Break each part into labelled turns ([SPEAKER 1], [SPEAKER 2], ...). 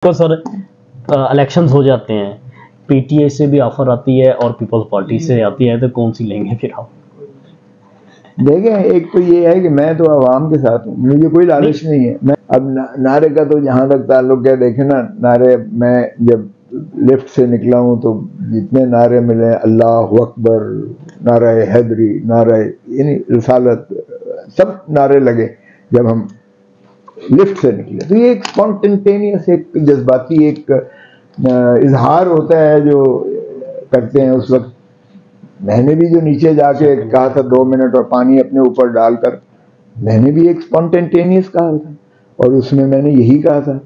[SPEAKER 1] تو سر الیکشنز ہو جاتے ہیں, پی ٹی آئی سے بھی آفر آتی ہے اور پیپلز پارٹی سے آتی ہے, تو کون سی لیں گے پھر آپ؟
[SPEAKER 2] دیکھیں, ایک تو یہ ہے کہ میں تو عوام کے ساتھ ہوں, مجھے کوئی لالچ نہیں ہے. میں اب نعرے کا تو جہاں تک تعلق ہے, دیکھیں نا نعرے, میں جب لفٹ سے نکلا ہوں تو جتنے نعرے ملے, اللہ اکبر, نعرہ حیدری, نعرہ یعنی رسالت, سب نعرے لگے جب ہم لفٹ سے نکلے. تو یہ ایک اسپونٹینیس, ایک جذباتی ایک اظہار ہوتا ہے جو کرتے ہیں اس وقت. میں نے بھی جو نیچے جا کے کہا تھا 2 منٹ اور پانی اپنے اوپر ڈال کر, میں نے بھی ایک اسپونٹینیس کہا تھا, اور اس میں نے یہی کہا تھا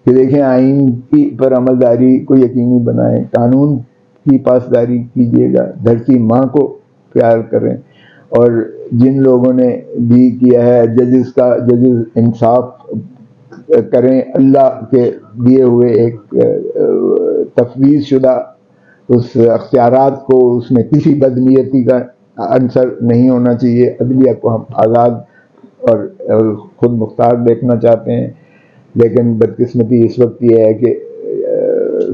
[SPEAKER 2] کہ دیکھیں آئین کی پر عملداری کو یقینی بنائیں, قانون کی پاسداری کیجیے گا, دھرتی ماں کو پیار کریں, اور جن لوگوں نے بھی کیا ہے ججز انصاف کریں, اللہ کے دیے ہوئے ایک تفویض شدہ اس اختیارات کو, اس میں کسی بدنیتی کا عنصر نہیں ہونا چاہیے. عدلیہ کو ہم آزاد اور خود مختار دیکھنا چاہتے ہیں, لیکن بدقسمتی اس وقت یہ ہے کہ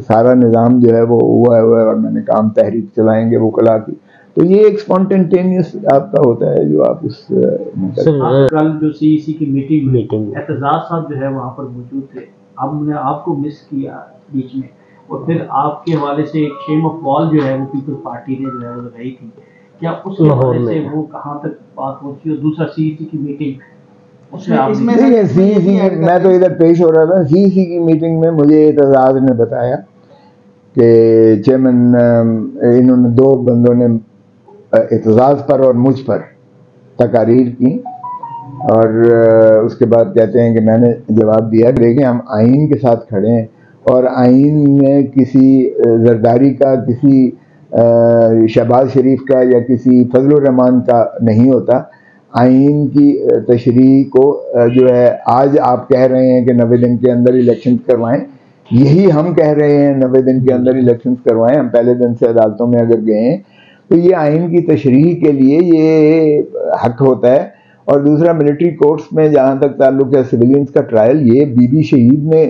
[SPEAKER 2] سارا نظام جو ہے وہ ہوا ہے, اور میں نے کام تحریک چلائیں گے وکلا کی. تو یہ ایک اسپونٹینیس آپ کا ہوتا ہے جو آپ اس
[SPEAKER 3] کل جو سی ای سی کی میٹنگ اعتزاز صاحب جو ہے وہاں پر موجود تھے, اب نے آپ کو مس کیا بیچ میں, اور پھر آپ کے حوالے سے ایک شیم آف وال جو ہے وہ پیپل پارٹی نے جو ہے لگائی تھی, کیا اس حوالے سے وہ کہاں تک بات پہنچی؟ اور دوسرا سی ای سی کی میٹنگ
[SPEAKER 2] میں تو ادھر پیش ہو رہا تھا. سی ای سی کی میٹنگ میں مجھے اعتزاز نے بتایا کہ چیئرمین, انہوں نے 2 بندوں نے اعتزاز پر اور مجھ پر تقاریر کی, اور اس کے بعد کہتے ہیں کہ میں نے جواب دیا کہ دیکھیں ہم آئین کے ساتھ کھڑے ہیں, اور آئین میں کسی زرداری کا, کسی شہباز شریف کا یا کسی فضل الرحمان کا نہیں ہوتا. آئین کی تشریح کو جو ہے آج آپ کہہ رہے ہیں کہ 90 دن کے اندر الیکشن کروائیں, یہی ہم کہہ رہے ہیں 90 دن کے اندر الیکشن کروائیں. ہم پہلے دن سے عدالتوں میں اگر گئے ہیں تو یہ آئین کی تشریح کے لیے یہ حق ہوتا ہے. اور دوسرا ملٹری کورٹس میں جہاں تک تعلق ہے سویلینز کا ٹرائل, یہ بی بی شہید نے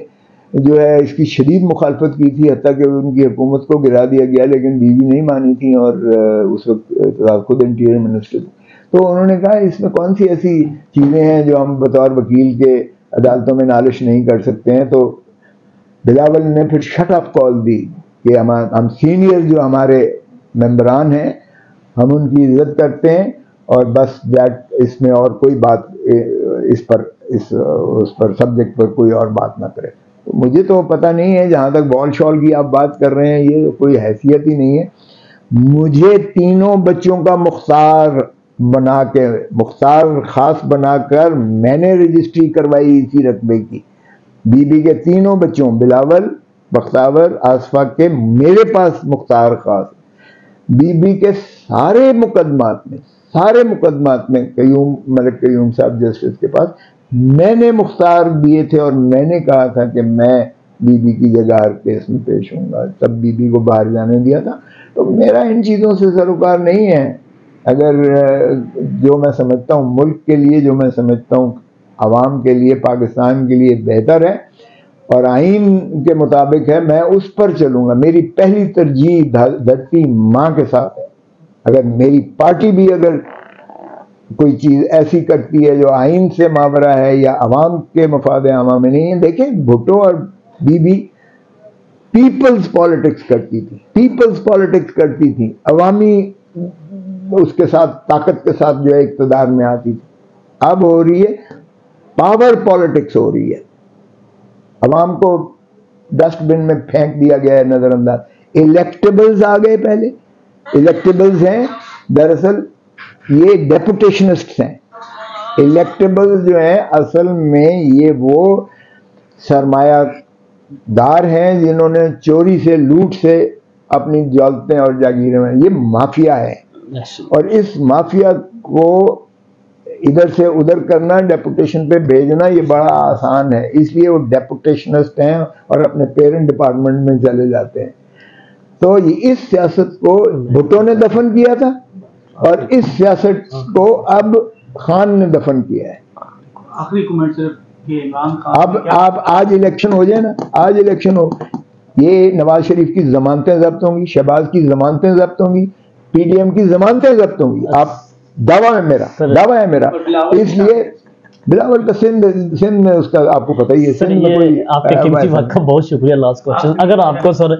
[SPEAKER 2] جو ہے اس کی شدید مخالفت کی تھی, حتیٰ کہ ان کی حکومت کو گرا دیا گیا, لیکن بی بی نہیں مانی تھی, اور اس وقت خود انٹیریئر منسٹر تھے. تو انہوں نے کہا اس میں کون سی ایسی چیزیں ہیں جو ہم بطور وکیل کے عدالتوں میں نالش نہیں کر سکتے ہیں. تو بلاول نے پھر شٹ اپ کال دی کہ ہم سینئر جو ہمارے ممبران ہیں ہم ان کی عزت کرتے ہیں, اور بس اس میں اور کوئی بات اس پر سبجیکٹ پر کوئی اور بات نہ کرے. مجھے تو پتہ نہیں ہے, جہاں تک بال شال کی آپ بات کر رہے ہیں یہ کوئی حیثیت ہی نہیں ہے. مجھے 3 بچوں کا مختار خاص بنا کر میں نے رجسٹری کروائی اسی رقبے کی. بی بی کے 3 بچوں بلاول, بختاور, آصفہ کے میرے پاس مختار خاص. بی بی کے سارے مقدمات میں ملک قیوم صاحب جسٹس کے پاس میں نے مختار دیے تھے, اور میں نے کہا تھا کہ میں بی بی کی جگہ کیس میں پیش ہوں گا. تب بی بی کو باہر جانے دیا تھا. تو میرا ان چیزوں سے سروکار نہیں ہے. اگر جو میں سمجھتا ہوں ملک کے لیے, جو میں سمجھتا ہوں عوام کے لیے, پاکستان کے لیے بہتر ہے اور آئین کے مطابق ہے, میں اس پر چلوں گا. میری پہلی ترجیح دھرتی ماں کے ساتھ ہے. اگر میری پارٹی بھی اگر کوئی چیز ایسی کرتی ہے جو آئین سے ماورا ہے یا عوام کے مفاد عامہ میں نہیں ہے, دیکھیں بھٹو اور بی بی پیپلز پالیٹکس کرتی تھی, عوامی اس کے ساتھ طاقت کے ساتھ جو ہے اقتدار میں آتی تھی. اب ہو رہی ہے پاور پالیٹکس ہو رہی ہے, عوام کو ڈسٹ بن میں پھینک دیا گیا ہے, نظر انداز. الیکٹیبلز آ گئے. پہلے الیکٹیبلز ہیں دراصل یہ ڈیپوٹیشنسٹ ہیں. الیکٹیبلز جو ہیں اصل میں یہ وہ سرمایہ دار ہیں جنہوں نے چوری سے, لوٹ سے اپنی دولتیں اور جاگیریں میں, یہ مافیا ہے. اور اس مافیا کو ادھر سے ادھر کرنا, ڈیپوٹیشن پہ بھیجنا, یہ بڑا آسان ہے. اس لیے وہ ڈیپوٹیشنسٹ ہیں اور اپنے پیرنٹ ڈپارٹمنٹ میں چلے جاتے ہیں. تو اس سیاست کو بھٹو نے دفن کیا تھا, اور اس سیاست کو اب خان نے دفن کیا ہے.
[SPEAKER 3] آخری کمنٹ صرف کہ عمران خان
[SPEAKER 2] اب آج الیکشن ہو جائے نا، آج الیکشن ہو، یہ نواز شریف کی ضمانتیں ضبط ہوں گی، شہباز کی ضمانتیں ضبط ہوں گی، پی ڈی ایم کی ضمانتیں ضبط ہوں گی. آپ دعویٰ ہے میرا. اس لیے بلاول کا سندھ میں اس کا آپ کو پتہ ہی ہے.
[SPEAKER 1] سر یہ آپ کے قیمتی وقت کا بہت شکریہ. لاسٹ کوشچن، اگر آپ کو سر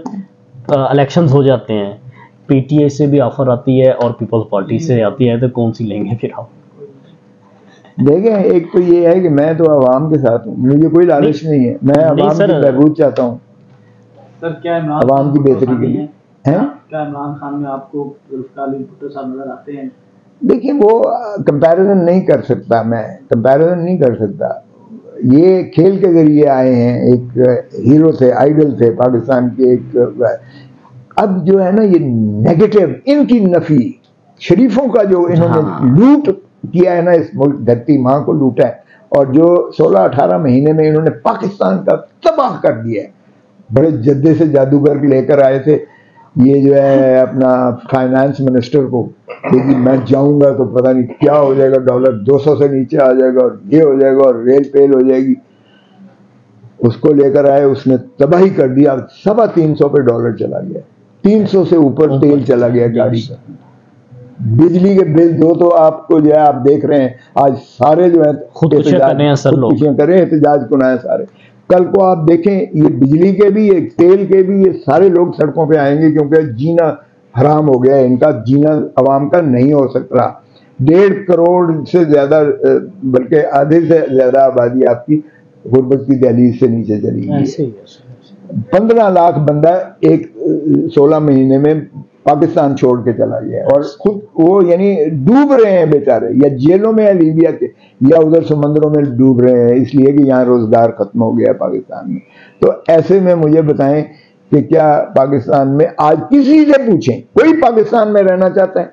[SPEAKER 1] الیکشنز ہو جاتے ہیں، پی ٹی اے سے بھی آفر آتی ہے اور پیپلز پارٹی سے آتی ہے، تو کون سی لیں گے پھر آپ؟
[SPEAKER 2] دیکھیں، ایک تو یہ ہے کہ میں تو عوام کے ساتھ ہوں، مجھے کوئی لالچ نہیں ہے، میں عوام کی بہبود چاہتا ہوں.
[SPEAKER 3] سر کیا
[SPEAKER 2] عوام کی بہتری کے لیے
[SPEAKER 3] کیا عمران خان میں آپ کو ذوالفقار علی بھٹو صاحب نظر آتے ہیں؟
[SPEAKER 2] دیکھیں، وہ کمپیریزن نہیں کر سکتا، میں کمپیریزن نہیں کر سکتا. یہ کھیل کے ذریعے آئے ہیں، ایک ہیرو تھے، آئیڈل تھے پاکستان کے. ایک اب جو ہے نا یہ نیگیٹو، ان کی نفی، شریفوں کا جو انہوں نے لوٹ کیا ہے نا، اس ملک دھرتی ماں کو لوٹا ہے، اور جو 16-18 مہینے میں انہوں نے پاکستان کا تباہ کر دیا ہے. بڑے جدے سے جادوگر لے کر آئے تھے یہ جو ہے اپنا فائنانس منسٹر کو، کہ میں جاؤں گا تو پتہ نہیں کیا ہو جائے گا، ڈالر 200 سے نیچے آ جائے گا، اور یہ ہو جائے گا، اور ریل پیل ہو جائے گی. اس کو لے کر آئے، اس نے تباہی کر دیا. 350 پہ ڈالر چلا گیا، 300 سے اوپر تیل چلا گیا گاڑی کا. بجلی کے بل تو آپ کو جو ہے آپ دیکھ رہے ہیں آج سارے جو ہے
[SPEAKER 1] خودکشیاں
[SPEAKER 2] کر رہے ہیں، احتجاج کنائے سارے. کل کو آپ دیکھیں یہ بجلی کے بھی، یہ تیل کے بھی، یہ سارے لوگ سڑکوں پہ آئیں گے، کیونکہ جینا حرام ہو گیا ہے، ان کا جینا عوام کا نہیں ہو سکتا. 1.5 کروڑ سے زیادہ، بلکہ آدھے سے زیادہ آبادی آپ کی غربت کی دہلیز سے نیچے چلی گئی. 15 لاکھ بندہ ایک 16 مہینے میں پاکستان چھوڑ کے چلا گیا، اور خود وہ یعنی ڈوب رہے ہیں بیچارے، یا جیلوں میں، یا لیبیا کے، یا ادھر سمندروں میں ڈوب رہے ہیں، اس لیے کہ یہاں روزگار ختم ہو گیا پاکستان میں. تو ایسے میں مجھے بتائیں کہ کیا پاکستان میں آج کسی سے پوچھیں، کوئی پاکستان میں رہنا چاہتا ہے؟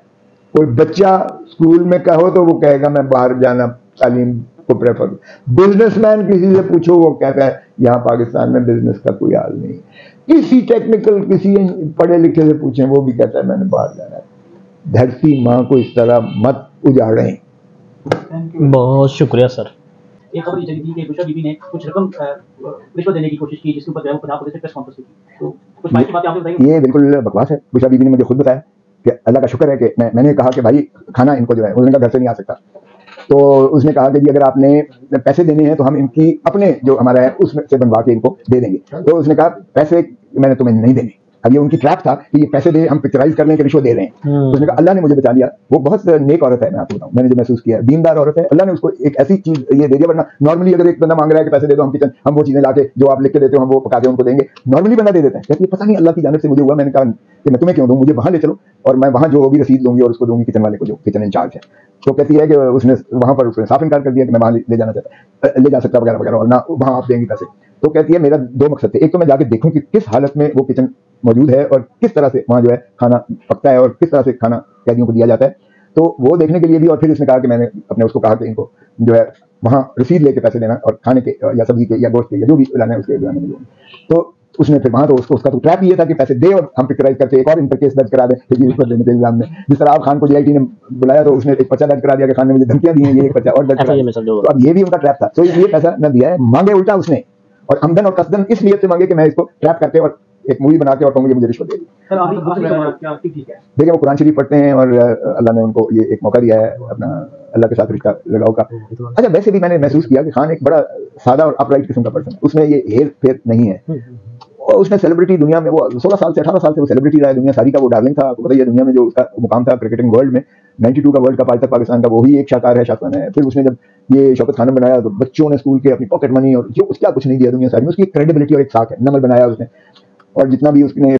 [SPEAKER 2] کوئی بچہ اسکول میں کہو تو وہ کہے گا میں باہر جانا تعلیم کو پریفر. بزنس مین کسی سے پوچھو وہ کہتا ہے یہاں پاکستان میں بزنس کا کوئی حال نہیں. کسی ٹیکنیکل، کسی پڑھے لکھے سے پوچھیں، وہ بھی کہتا ہے میں نے باہر جانا ہے. دھرتی ماں کو اس طرح مت اجاڑیں.
[SPEAKER 1] بہت شکریہ سر.
[SPEAKER 3] ایک خبر یہ چلی تھی کہ بشرا بی بی نے کچھ رقم رشوت دینے کی کوشش کی، جس کے اوپر 50% پریس کانفرنس کی. تو کچھ بات آپ نے بتائی.
[SPEAKER 2] یہ بالکل بکواس ہے. بشرا بی بی نے مجھے خود بتایا کہ اللہ کا شکر ہے کہ میں نے کہا کہ بھائی کھانا ان کو جو ہے، انہوں نے کہا گھر سے نہیں آ سکتا. تو اس نے کہا کہ جی اگر آپ نے پیسے دینے ہیں تو ہم ان کی اپنے جو ہمارا ہے اس میں سے بنوا کے ان کو دے دیں گے. تو اس نے کہا پیسے میں نے تمہیں نہیں دینے. اب یہ ان کی ٹریپ تھا کہ یہ پیسے دے، ہم پکچرائز کر لیں کہ رشوت دے رہے ہیں. اس نے کہا اللہ نے مجھے بچا لیا. وہ بہت نیک عورت ہے، میں آپ کو بتاؤں، میں نے جو محسوس کیا، دیندار عورت ہے. اللہ نے اس کو ایک ایسی چیز یہ دے دیا. ورنہ نارملی اگر ایک بندہ مانگ رہا ہے کہ پیسے دے دو، ہم وہ چیزیں لا کے جو آپ لکھ کے دیتے ہو ہم وہ پکا کے ان کو دیں گے. نارملی بندہ دے دیتا ہے. کہتی ہے پتہ نہیں اللہ کی جانب سے مجھے ہوا. میں نے کہا کہ میں تمہیں کیوں دوں، مجھے وہاں لے چلو اور میں وہاں جو بھی رسید دوں گی اور اس کو دوں گی کچن والے کو جو کچن انچارج ہے. تو کہتی ہے کہ اس نے وہاں پر اس نے صاف انکار کر دیا کہ میں وہاں لے جا سکتا وغیرہ وغیرہ، اور نہ وہاں آپ دیں گے پیسے. تو کہتی ہے میرا 2 مقصد تھے. ایک تو میں جا کے دیکھوں کہ کس حالت میں وہ کچن موجود ہے اور کس طرح سے وہاں جو ہے کھانا پکتا ہے اور کس طرح سے کھانا قیدیوں کو دیا جاتا ہے. تو وہ دیکھنے کے لیے بھی. اور پھر اس نے کہا کہ میں نے اپنے اس کو کہا کہ ان کو جو ہے وہاں رسید لے کے پیسے دینا، اور کھانے کے یا سبزی کے یا گوشت کے یا جو بھی لانا ہے اس کے لانے میں. تو اس نے پھر وہاں تو اس کا تو ٹریپ یہ تھا کہ پیسے دے اور ہم پکچرائز کرتے ایک اور ان پر کیس درج کرا دیں کہ رشوت دینے کے الزام میں. جس طرح آپ خان کو DIT نے بلایا تو اس نے ایک پرچہ درج کرا دیا کہ خان نے مجھے دھمکیاں دی ہیں، یہ ایک پرچہ اور درج کرا دیا. تو اب یہ بھی ان کا ٹریپ تھا. تو یہ پیسہ نہ دیا ہے، مانگے الٹا اس نے، اور عمدن اور قصدن اس نیت سے مانگے کہ میں اس کو ٹریپ کرتے اور ایک مووی بنا کے اور کہوں گے مجھے رشوت دے دی. دیکھیں وہ قرآن شریف پڑھتے ہیں اور اللہ نے ان کو یہ ایک موقع دیا ہے اپنا اللہ کے ساتھ رشتہ لگاؤ کا. اچھا ویسے بھی میں نے محسوس کیا کہ خان ایک بڑا سادہ اور اپ رائٹ قسم کا پرسن ہے. اس میں یہ ہیر پھیر نہیں ہے. اور اس نے سیلیبریٹی دنیا میں، وہ 16 سال سے 18 سال سے وہ سیلیبریٹی رہا ہے. دنیا ساری کا وہ ڈارلنگ تھا. آپ کو بتائیے دنیا میں جو اس کا مقام تھا کرکٹنگ ورلڈ میں، 92 کا ورلڈ کپ آج تک پاکستان کا وہی ایک شاہکار ہے، شاہکار ہے. پھر اس نے جب یہ شوکت خانم بنایا تو بچوں نے اسکول کے اپنی پاکٹ منی اور جو اس کا کچھ نہیں دیا دنیا ساری میں. اس کی کریڈیبلٹی اور ایک ساکھ ہے. نمل بنایا اس نے، اور جتنا بھی اس نے